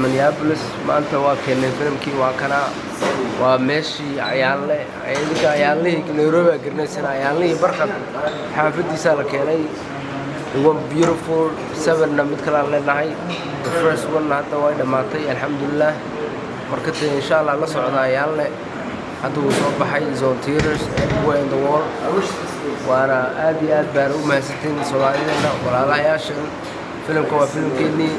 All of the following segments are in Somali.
minneapolis maanta waa keenay filimkii waa kana waa meeshii Ayaanle ayadka Ayaanle Nairobi garnaysan Ayaanle barqad xaafadiisa la keenay one beautiful seven mid kala leenahay the first one hadda way dhamaatay alxamdulillah markata insha Allah la socda Ayaanle hadda uu soo baxay zone theaters everywhere in the world waana aad iyo aad baan u mahadsantiin Soomaalida walaalayaasha filimka waa filimkeeni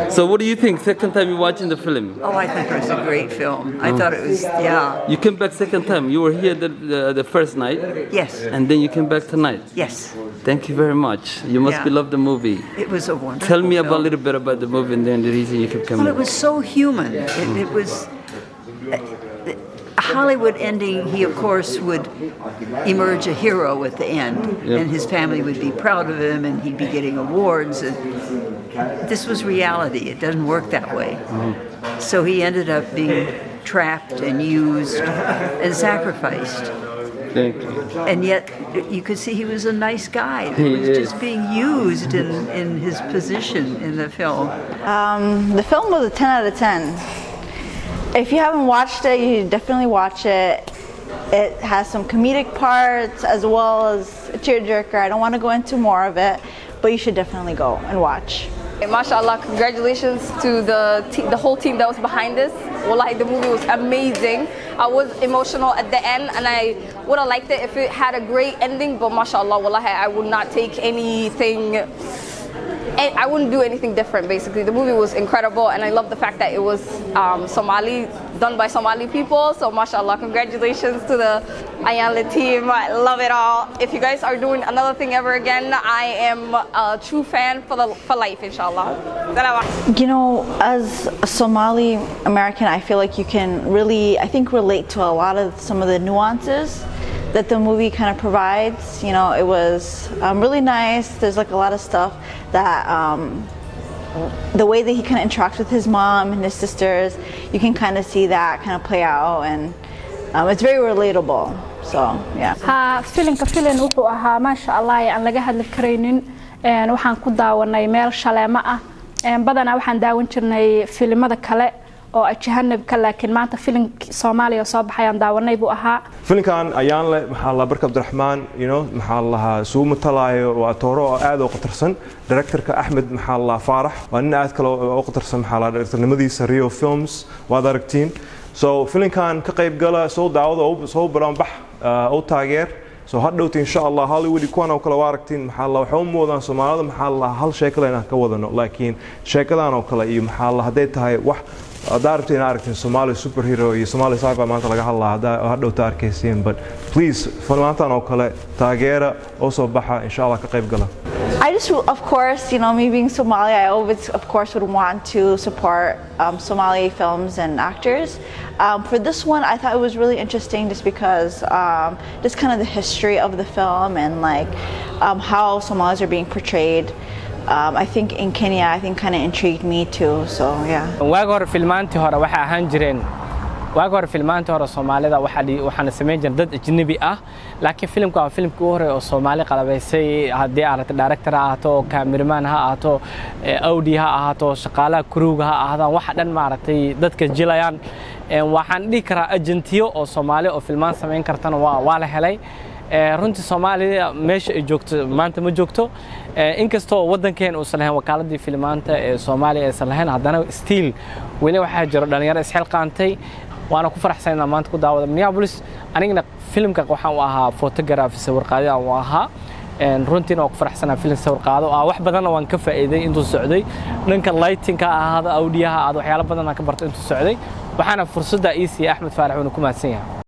So what do you think second time you watching the film? Oh, I think it was a great film. I thought it was, yeah. You came back second time. You were here the first night? Yes. And then you came back tonight? Yes. Thank you very much. You must be love the movie. It was a wonderful Tell me film. about a little bit about the movie and then the reason you kept coming. Well, it was so human. It was... A Hollywood ending, he of course would emerge a hero at the end, and his family would be proud of him, and he'd be getting awards. And this was reality. It doesn't work that way. So he ended up being trapped and used and sacrificed. Thank you. And yet, you could see he was a nice guy. He was just being used in his position in the film. The film was a 10 out of 10. If you haven't watched it, you should definitely watch it. It has some comedic parts as well as a tearjerker. I don't want to go into more of it, but you should definitely go and watch. MashaAllah, congratulations to the whole team that was behind this. Wallahi, the movie was amazing. I was emotional at the end, and I would have liked it if it had a great ending, but MashaAllah, wallahi, I would not take anything. I wouldn't do anything different, basically. The movie was incredible, and I love the fact that it was Somali, done by Somali people. So, mashallah, congratulations to the Ayaanle team. I love it all. If you guys are doing another thing ever again, I am a true fan for life, inshallah. You know, as a Somali American, I feel like you can really, I think, relate to a lot of some of the nuances that the movie kind of provides. You know, it was really nice. There's like a lot of stuff that the way that he kind of interacts with his mom and his sisters, you can kind of see that kind of play out, and it's very relatable. So yeah. Filimka wuxuu ahaa masha Allah aan laga hadli kareynin waxaan ku daawanay meel shaleema ah badanaa waxaan daawan jirnay filimada kale oo ajahanabka laakiin maanta filim Soomaaliya soo baxayaan daawanay buu ahaa filimkan Ayaanle maxaa la barka Abdurrahman maxaa la soo matalaayo waa tooro aad u qatarsan directorka Ahmed maxaa la Faarax waa nin aad kale oo qatarsan maxaa la directornimadiisa Rio Films waad aragtiin so filimkan ka qayb gala soo daawada oo soo baran bax oo taageer so hadhowti insha Allah Hollywood kuwana kala waaragtiin maxaa la waxa u moodaan Soomaalida maxaa la hal sheekada inaan ka wadano laakiin sheekadan oo kale iyo maxaa la haday tahay wax daartiin aragtiin Somali superhero iyo Somali sci-fi maanta laga hadlaa hadhowta arkaysiin but please fanaantan oo kale taageera oo soo baxa insha Allah ka qayb gala I just, of course, you know, me being Somali, I always, of course, would want to support Somali films and actors. For this one, I thought it was really interesting just because just kind of the history of the film and like how Somalis are being portrayed. I think in Kenya, I think kind of intrigued me too. So yeah. Waagor filmaanti hore waxa ahaan jireen waagor filmaanti hore Soomaalida waxaan sameyn jirnay dad ajnabi ah laakiin filimku waa filimkii hore oo Soomaali qalabaysay hadii aad director ahaato cameraman ha ahaato audio ha ahaato shaqaalaha crew-ga ha ahaadaan waxa dhan maaragtay dadka jilayaan waxaan dhigi karaa agentiyo oo Soomaali oo filmaan sameyn kartana waa la helay runtii Soomaaliya meesha ay joogto maanta ma joogto inkastoo wadankeen uu salahan wakaaladii filmaanta ee Soomaaliya ay salahan hadana still weli waxa jiro dhalinyaro isxil qaantay waana ku faraxsanahay maanta ku daawada Minneapolis anigana filimka waxaan u ahaa photography sawir qaadida aan u ahaa runtiina ku faraxsanahay filim sawir qaado wax badan waan ka faa'iiday intuu socday dhanka lighting-ka ahaada audio-ha waxyaalo badan aan ka bartay intuu socday waxaana fursadda ii siiyay Axmed Faarax oo ku mahadsan yahay